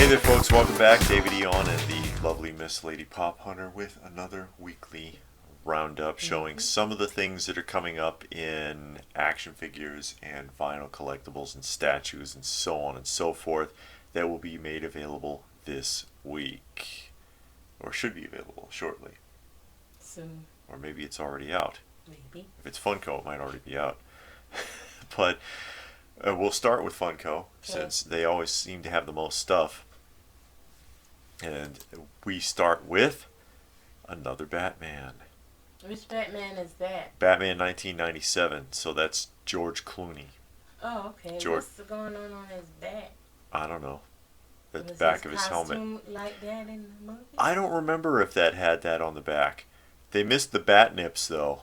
there, folks. Welcome back. David Eon and the lovely Miss Lady Pop Hunter with another weekly roundup showing some of the things that are coming up in action figures and vinyl collectibles and statues and so on and so forth that will be made available this week. Or should be available shortly. Soon. Or maybe it's already out. Maybe. If it's Funko, it might already be out. But we'll start with Funko, since they always seem to have the most stuff. And we start with another Batman. Which Batman is that? Batman 1997, so that's George Clooney. Oh, okay. George. What's going on his back? I don't know. At the Was back of his helmet. costume like that in the movie? I don't remember if that had that on the back. They missed the bat nips, though.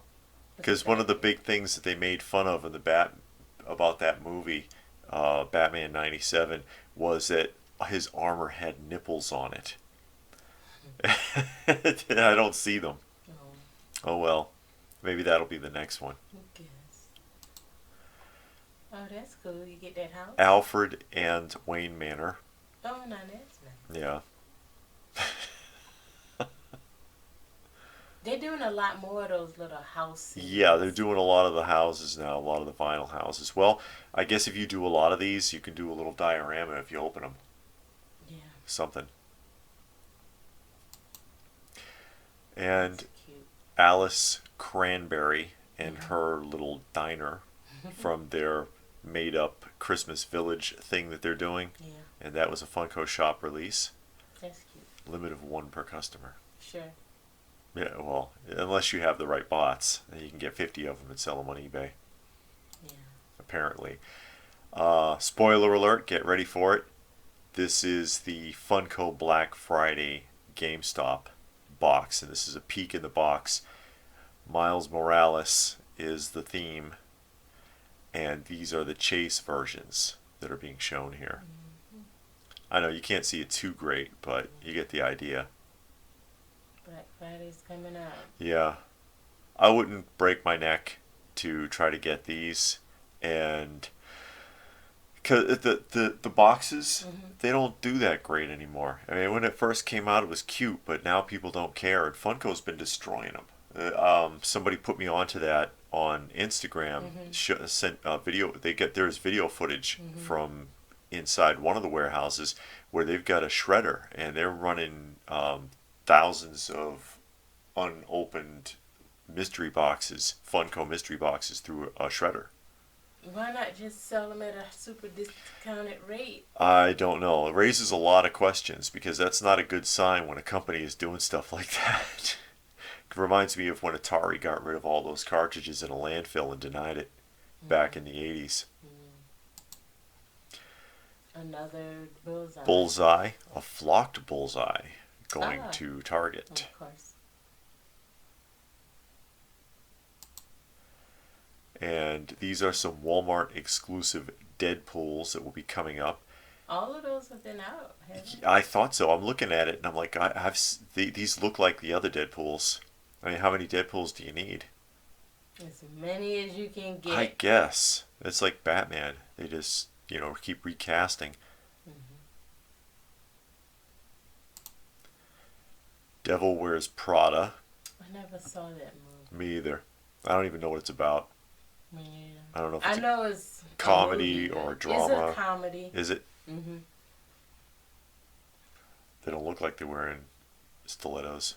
Because one of the big things that they made fun of in the about that movie, Batman 97, was that his armor had nipples on it. And I don't see them. Oh well. Maybe that'll be the next one. Who cares? Oh, that's cool. You get that house? Alfred and Wayne Manor. Oh, no, that's nice. Yeah. They're doing a lot more of those little houses. Yeah, they're doing a lot of the houses now, a lot of the vinyl houses. Well, I guess if you do a lot of these, you can do a little diorama if you open them. Yeah. Something. And That's cute. Alice Cranberry and her little diner from their made-up Christmas Village thing that they're doing. Yeah. And that was a Funko Shop release. That's cute. Limit of 1 per customer. Sure. Yeah, well, unless you have the right bots, then you can get 50 of them and sell them on eBay. Yeah. Apparently. Spoiler alert, get ready for it. This is the Funko Black Friday GameStop box, and this is a peek in the box. Miles Morales is the theme, and these are the chase versions that are being shown here. I know you can't see it too great, but you get the idea. Black Friday's coming up. Yeah. I wouldn't break my neck to try to get these, and because the boxes, they don't do that great anymore. I mean, when it first came out, it was cute, but now people don't care, and Funko's been destroying them. Somebody put me onto that on Instagram. Sent video. There's video footage from inside one of the warehouses where they've got a shredder, and they're running thousands of unopened mystery boxes, Funko mystery boxes, through a shredder. Why not just sell them at a super discounted rate? I don't know. It raises a lot of questions because that's not a good sign when a company is doing stuff like that. It reminds me of when Atari got rid of all those cartridges in a landfill and denied it back in the 80s. Another bullseye. Bullseye, a flocked bullseye going to Target. Of course. And these are some Walmart exclusive Deadpools that will be coming up. All of those have been out, haven't they? I thought so. I'm looking at it and I'm like, these look like the other Deadpools. I mean, how many Deadpools do you need? As many as you can get. I guess. It's like Batman. They just, keep recasting. Devil Wears Prada. I never saw that movie. Me either. I don't even know what it's about. Me neither. I don't know if I it's know it's comedy or drama. It's a comedy. Is it? Mm-hmm. They don't look like they're wearing stilettos.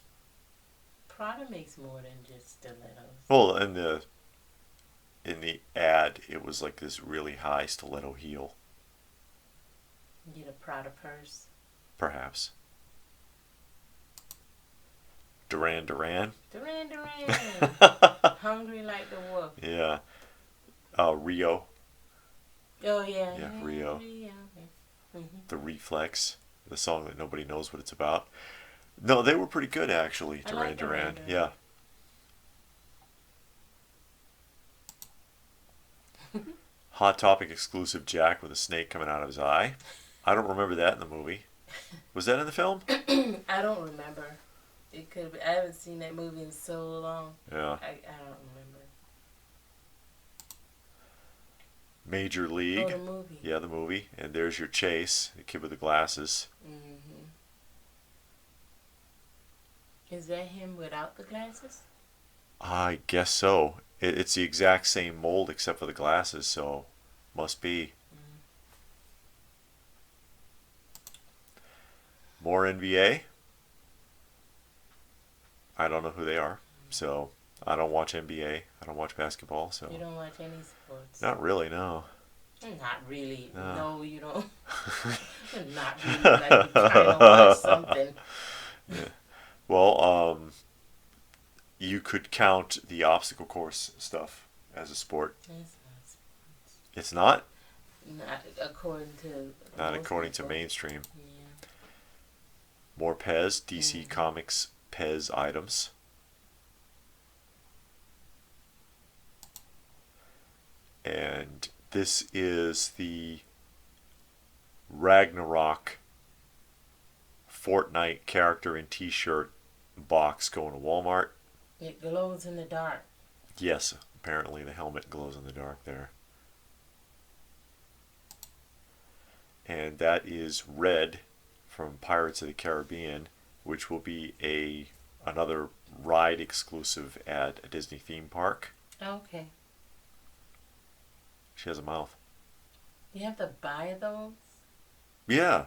Prada makes more than just stilettos. Well, in the ad, it was like this really high stiletto heel. You get a Prada purse. Perhaps. Duran Duran. Duran Duran. Hungry like the wolf. Yeah. Rio. Oh, yeah. Yeah, Rio. Okay. The Reflex. The song that nobody knows what it's about. No, they were pretty good, actually. I Duran like Duran. Duran. Yeah. Hot Topic exclusive Jack with a snake coming out of his eye. I don't remember that in the movie. Was that in the film? I don't remember. It could be. I haven't seen that movie in so long. Yeah. I don't remember. Major Oh, League. the movie. Yeah, the movie. And there's your Chase, the kid with the glasses. Mm-hmm. Is that him without the glasses? I guess so. It's the exact same mold except for the glasses, so must be. Mm. More NBA. I don't know who they are, so I don't watch NBA. I don't watch basketball, so You don't watch any sports? not really. No. Not really. No. No, you don't. Not really. Like you kind of watch something. Yeah. Well, you could count the obstacle course stuff as a sport. That's It's not. not according to. Not most according to people. mainstream. Yeah. More Pez, DC Mhm. Comics Pez items. And this is the Ragnarok Fortnite character and t-shirt box going to Walmart. It glows in the dark. Yes, apparently the helmet glows in the dark there. And that is Red from Pirates of the Caribbean, which will be another ride exclusive at a Disney theme park. Okay. She has a mouth. You have to buy those? Yeah.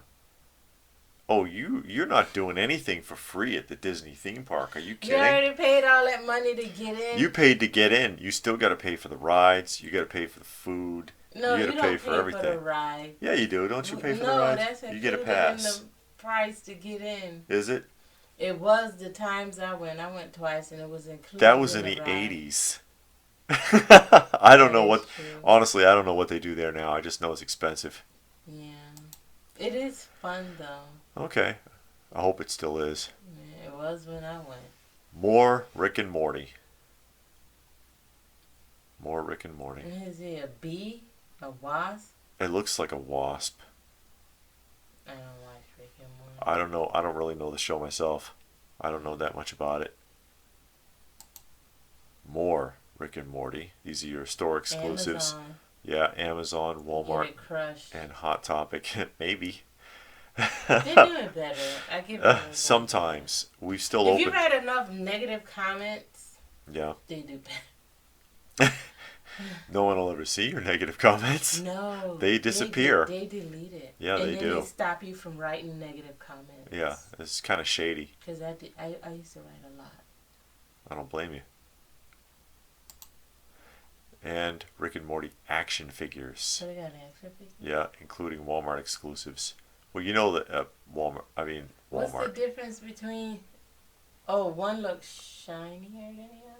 Oh, you're not doing anything for free at the Disney theme park. Are you You kidding? already paid all that money to get in? You paid to get in. You still got to pay for the rides. You got to pay for the food. No, you you got to don't pay for everything. the ride. Yeah, you do. Don't you pay for the No, rides? that's You get a included pass. in the price to get in. Is it? It was the times I went. I went twice, and it was included. That was in the the ride. 80s. I don't That know is what. true. Honestly, I don't know what they do there now. I just know it's expensive. Yeah, it is fun though. Okay. I hope it still is. Yeah, it was when I went. More Rick and Morty. More Rick and Morty. Is he a bee? A wasp? It looks like a wasp. I don't watch Rick and Morty. I don't know. I don't really know the show myself. I don't know that much about it. More Rick and Morty. These are your store exclusives. Amazon. Yeah, Amazon, Walmart, Get it crushed. and Hot Topic. Maybe. They're doing better. I give them Sometimes. We've still If opened. you read enough negative comments, Yeah. they do better. No one will ever see your negative comments. No. They disappear. They delete it. Yeah, and they then do. They stop you from writing negative comments. Yeah, it's kind of shady. Because I used to write a lot. I don't blame you. And Rick and Morty action figures. So they got an action figure? Yeah, including Walmart exclusives. Well, you know that Walmart. What's the difference between? Oh, one looks shinier than the other.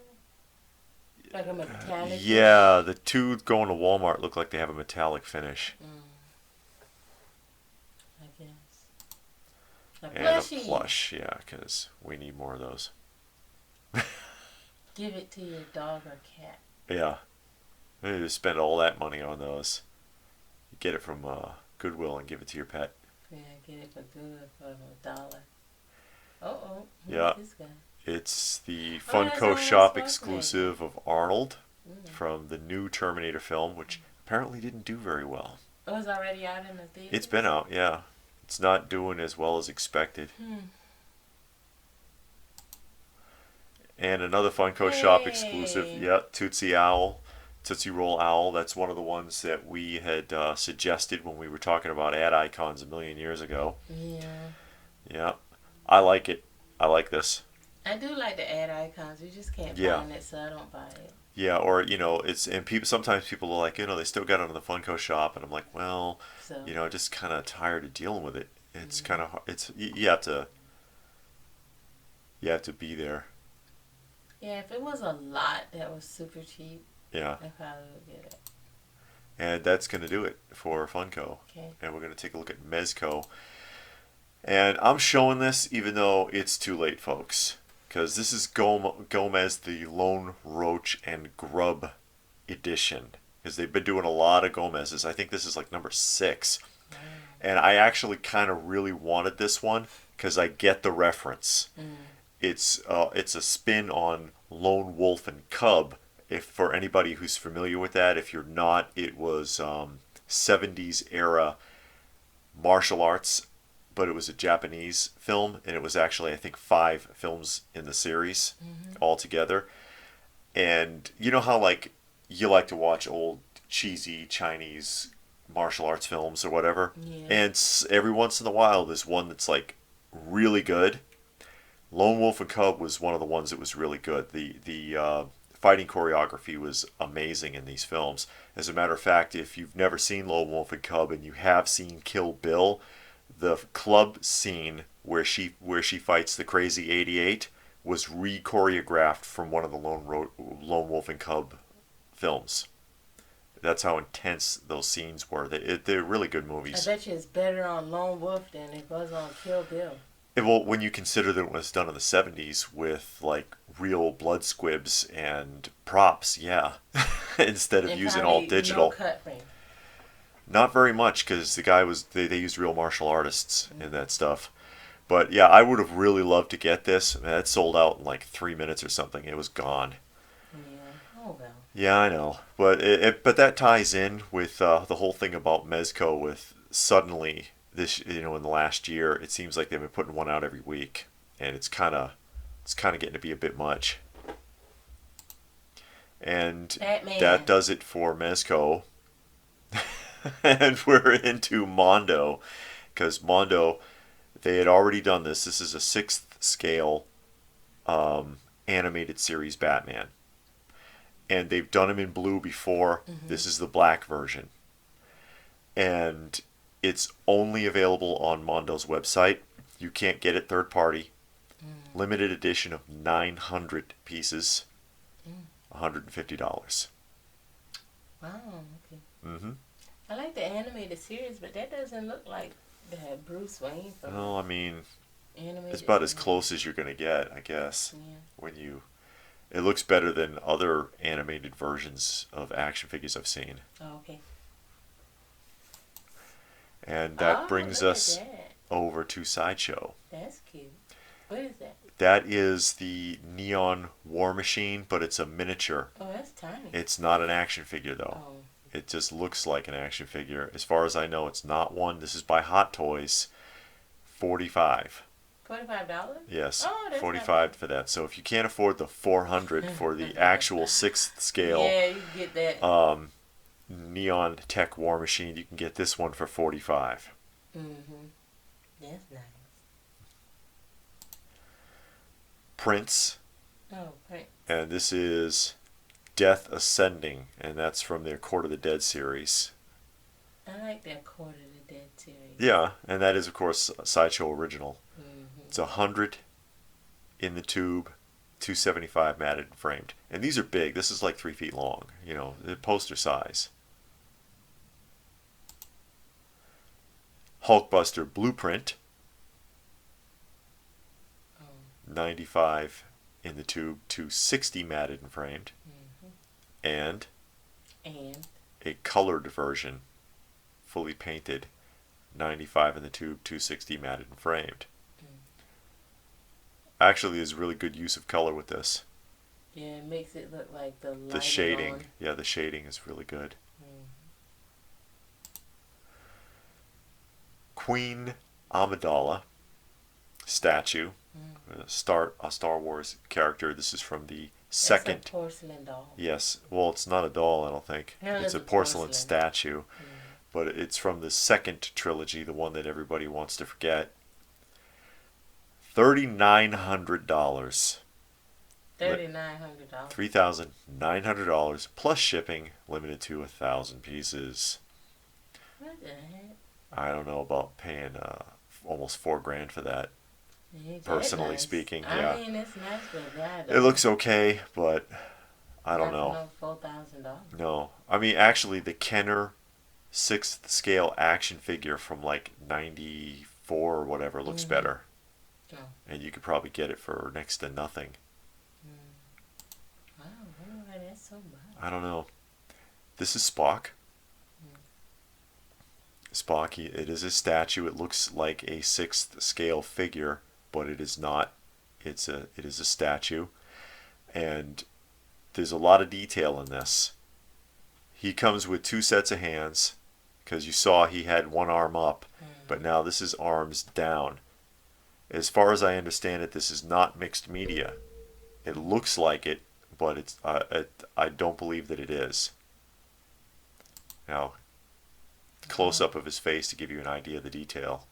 Like a metallic. Yeah, the two going to Walmart look like they have a metallic finish. I guess. And a plush, yeah, because we need more of those. Give it to your dog or cat. Yeah. We need to spend all that money on those. You get it from Goodwill and give it to your pet. Yeah, get it for good for $1. Uh-oh. Yeah. This guy? It's the that's Funko Arnold Shop Schwarzenegger. exclusive of Arnold from the new Terminator film, which apparently didn't do very well. Oh, it's already out in the theater? It's been out, yeah. It's not doing as well as expected. And another Funko Shop exclusive, yeah, Tootsie Roll Owl. That's one of the ones that we had suggested when we were talking about ad icons a million years ago. Yeah. Yeah, I like it. I like this. I do like the ad icons. You just can't find it, so I don't buy it. Yeah, or it's and people sometimes people are like, they still got it on the Funko Shop, and I'm like, well, So. Just kind of tired of dealing with it. It's kind of you have to be there. Yeah, if it was a lot that was super cheap, Yeah. I probably would get it. And that's going to do it for Funko. Okay. And we're going to take a look at Mezco. And I'm showing this even though it's too late, folks. Because this is Gomez, the Lone Roach and Grub edition. Because they've been doing a lot of Gomez's. I think this is like number 6. And I actually kind of really wanted this one because I get the reference. It's a spin on Lone Wolf and Cub if for anybody who's familiar with that, if you're not, it was 70s era martial arts, but it was a Japanese film, and it was actually, I think, 5 films in the series altogether. And you know how, like, you like to watch old cheesy Chinese martial arts films or whatever? Yeah. And every once in a while, there's one that's, like, really good. Lone Wolf and Cub was one of the ones that was really good. The fighting choreography was amazing in these films. As a matter of fact, if you've never seen Lone Wolf and Cub and you have seen Kill Bill, the club scene where she fights the Crazy 88 was re-choreographed from one of the Lone Wolf and Cub films. That's how intense those scenes were. They're really good movies. I bet you it's better on Lone Wolf than it was on Kill Bill. Well, when you consider that it was done in the 70s with, like, real blood squibs and props, yeah. Instead of And using all digital. No cut frame. Not very much, because the guy was, they used real martial artists in that stuff. But yeah, I would have really loved to get this. Man, it sold out in like 3 minutes or something. It was gone. Yeah. Oh well. Yeah, I know. But but that ties in with the whole thing about Mezco. With suddenly this, in the last year, it seems like they've been putting one out every week, and it's kind of getting to be a bit much. And Batman. that does it for Mezco. And we're into Mondo, because Mondo, they had already done this. This is a 6th scale animated series Batman. And they've done him in blue before. This is the black version. And it's only available on Mondo's website. You can't get it third party. Limited edition of 900 pieces. $150. Wow. Okay. Mm-hmm. I like the animated series, but that doesn't look like that Bruce Wayne from Well, I mean, animated. it's about as close as you're going to get, I guess. Yeah. It looks better than other animated versions of action figures I've seen. Oh, okay. And that brings look us at that. over to Sideshow. That's cute. What is that? That is the Neon War Machine, but it's a miniature. Oh, that's tiny. It's not an action figure, though. Oh. It just looks like an action figure. As far as I know, it's not one. This is by Hot Toys. $45. $45? Yes, Oh, that's $45 for that. So if you can't afford the $400 for the actual 6th scale, yeah, you get that. Neon Tech War Machine, you can get this one for $45. That's nice. Prince. Oh, Prince. And this is Death Ascending, and that's from their Court of the Dead series. I like that Court of the Dead series. Yeah, and that is, of course, a Sideshow original. It's 100 in the tube, 275 matted and framed. And these are big. This is like 3 feet long. They're poster size. Hulkbuster Blueprint. 95 in the tube, 260 matted and framed. And a colored version, fully painted, 95 in the tube, 260 matted and framed. Actually, there's really good use of color with this. Yeah, it makes it look like the shading. Yeah, the shading is really good. Queen Amidala statue, a Star Wars character. This is from the second. That's a porcelain doll. Yes, well, it's not a doll, I don't think. No, it's a porcelain statue, but it's from the second trilogy, the one that everybody wants to forget. $3,900. $3,900. $3,900 plus shipping, limited to 1,000 pieces. What the heck? I don't know about paying almost $4,000 for that. Personally speaking, yeah. I mean, it's nice, but that it looks okay, but I don't know. $4,000. No, I mean, actually, the Kenner 6th scale action figure from like '94 or whatever looks better. Oh. And you could probably get it for next to nothing. Wow, why that's so much? I don't know. This is Spock. Spock, it is a statue. It looks like a 6th scale figure, but it is not. It is a statue. And there's a lot of detail in this. He comes with 2 sets of hands, because you saw he had one arm up, but now this is arms down. As far as I understand it, this is not mixed media. It looks like it, but it's I don't believe that it is. Now, close up of his face to give you an idea of the detail.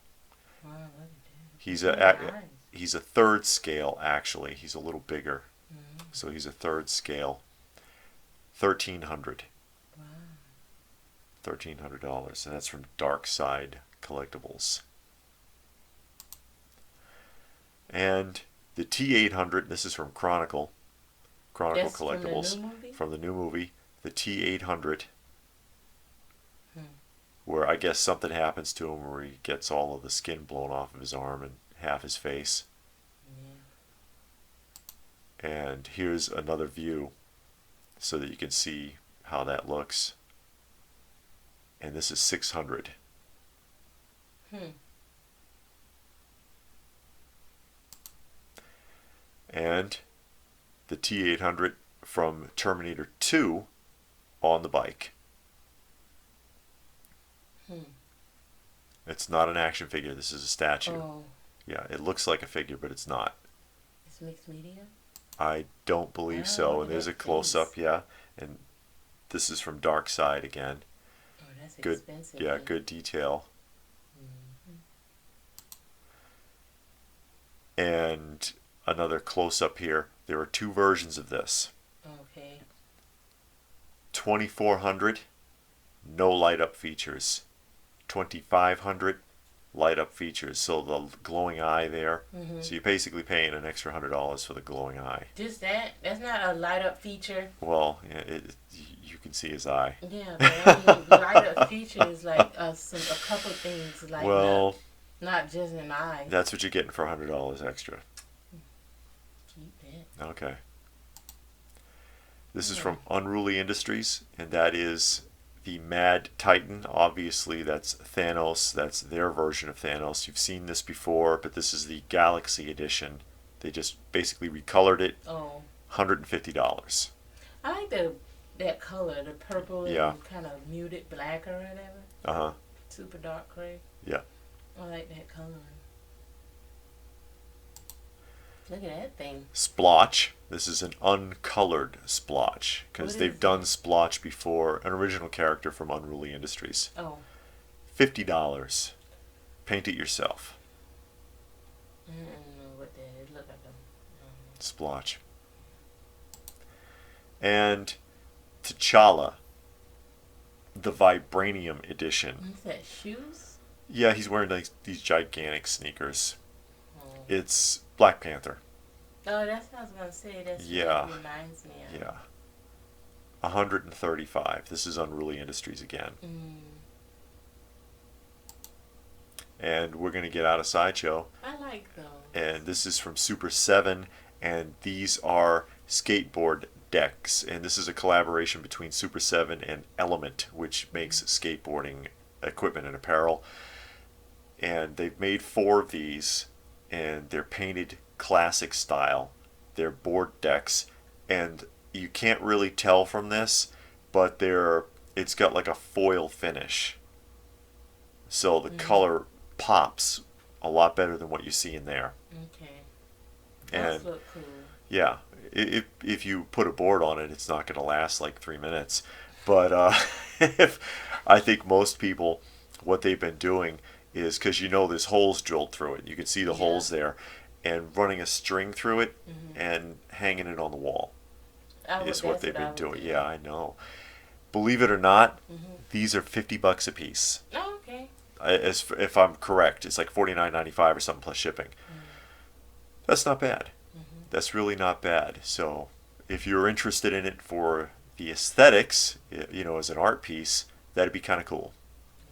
Wow, look at that. He's Look at the a eyes. he's a 3rd scale actually. He's a little bigger, Mhm. so he's a 3rd scale. 1,300. Wow. $1,300, and that's from Dark Side Collectibles. And the T800. This is from Chronicle That's Collectibles, from the new movie? from the new movie, the T800. Hmm. Where I guess something happens to him where he gets all of the skin blown off of his arm and half his face. Yeah. And here's another view so that you can see how that looks. And this is 600. Hmm. And the T800 from Terminator 2 on the bike. It's not an action figure. This is a statue. Oh, Yeah, it looks like a figure, but it's not. it's mixed media? I don't believe Wow, so. look And at there's a that close up, face. yeah. And this is from Dark Side again. Oh, that's Good, expensive. yeah, then. good detail. Mhm. And another close up here. There are 2 versions of this. Okay. 2400, no light up features. 2500, light up features. So the glowing eye there. Mhm. So you're basically paying an extra $100 for the glowing eye. Just that? That's not a light up feature. Well, yeah, you can see his eye. Yeah, but I mean, light up feature is like a couple things, like Well, not just an eye. that's what you're getting for $100 extra. Keep it. Okay. This is from Unruly Industries, and that is the Mad Titan. Obviously, that's Thanos. That's their version of Thanos. You've seen this before, but this is the Galaxy Edition. They just basically recolored it. Oh, $150. I like that color, the purple Yeah. and kind of muted black or whatever. Uh-huh. Super dark gray. Yeah. I like that color. Look at that thing. Splotch. This is an uncolored Splotch, because What they've is done Splotch before, an original character from Unruly Industries. Oh. $50. Paint it yourself. I don't know what that is. Look at them. Splotch. And T'Challa, the Vibranium Edition. Is that shoes? Yeah, he's wearing like these gigantic sneakers. Oh. It's Black Panther. Oh, that's what I was gonna say. That's Yeah. what it reminds me of. Yeah. 135. This is Unruly Industries again. And we're going to get out of Sideshow. I like those. And this is from Super7. And these are skateboard decks. And this is a collaboration between Super7 and Element, which makes skateboarding equipment and apparel. And they've made 4 of these. And they're painted classic style. They're board decks. And you can't really tell from this, but it's got like a foil finish. So the color pops a lot better than what you see in there. Okay. And Those look cool. yeah, if you put a board on it, it's not going to last like 3 minutes. But I think most people, what they've been doing is, because there's holes drilled through it. You can see the holes there, and running a string through it and hanging it on the wall is what they've been doing. Yeah, I know. Believe it or not, these are $50 a piece. Oh, okay. If I'm correct, it's like $49.95 or something plus shipping. That's not bad. That's really not bad. So if you're interested in it for the aesthetics, as an art piece, that'd be kind of cool.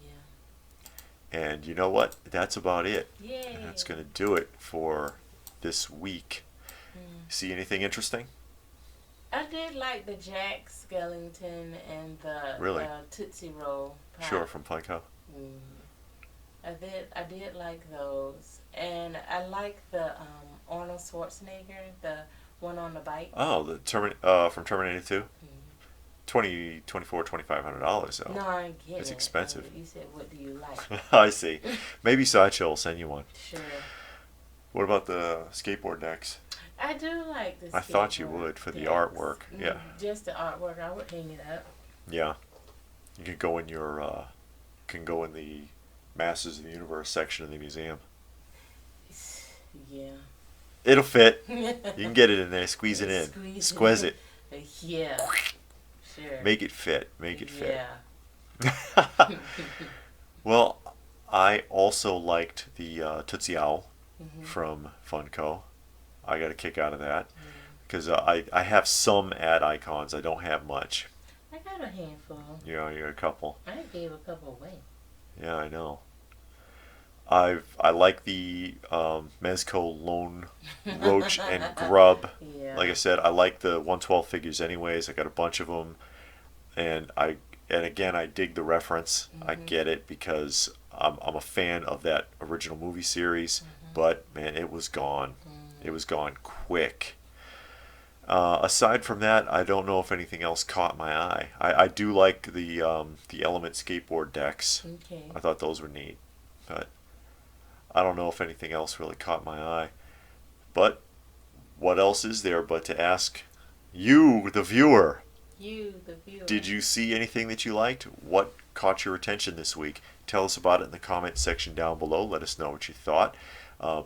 Yeah. And you know what? That's about it. Yay. And that's going to do it for this week. See anything interesting? I did like the Jack Skellington and the Really? Tootsie Roll pie. Sure, from Funko. I did like those, and I like the Arnold Schwarzenegger, the one on the bike. Oh, the from Terminator 2? $2,500 though. No, I get it. It's expensive. You said, what do you like? I see. Maybe Sideshow will send you one. Sure. What about the skateboard decks? I do like the I thought you would for the artwork. Yeah. Just the artwork. I would hang it up. Yeah. You could go in your the Masters of the Universe section of the museum. Yeah. It'll fit. You can get it in there, squeeze it in. Squeeze it. Yeah. Sure. Make it fit. Make it fit. Yeah. Well, I also liked the Tootsie Owl from Funko. I got a kick out of that because I have some ad icons. I don't have much. I got a handful. Yeah, you got a couple. I gave a couple away. Yeah, I know. I like the Mezco Lone Roach and Grub. Yeah. Like I said, I like the 112 figures anyways. I got a bunch of them, and again I dig the reference. I get it because I'm a fan of that original movie series. But man, it was gone. It was gone quick. Aside from that, I don't know if anything else caught my eye. I do like the Element skateboard decks. Okay. I thought those were neat, but I don't know if anything else really caught my eye. But what else is there but to ask you, the viewer? You, the viewer. Did you see anything that you liked? What caught your attention this week? Tell us about it in the comment section down below. Let us know what you thought.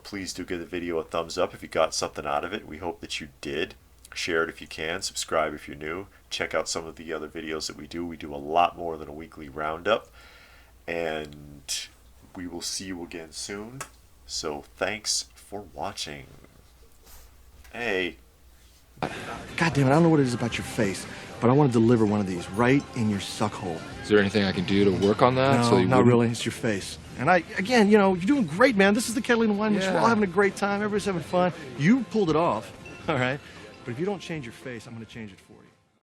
Please do give the video a thumbs up if you got something out of it. We hope that you did. Share it if you can. Subscribe if you're new. Check out some of the other videos that we do. We do a lot more than a weekly roundup. And we will see you again soon. So thanks for watching. Hey. God damn it, I don't know what it is about your face, but I want to deliver one of these right in your suck hole. Is there anything I can do to work on that? No, So you not wouldn't- really. It's your face. And again, you're doing great, man. This is the Catalina Wine Mix. We're all Yeah. having a great time. Everybody's having fun. You pulled it off, all right? But if you don't change your face, I'm going to change it for you.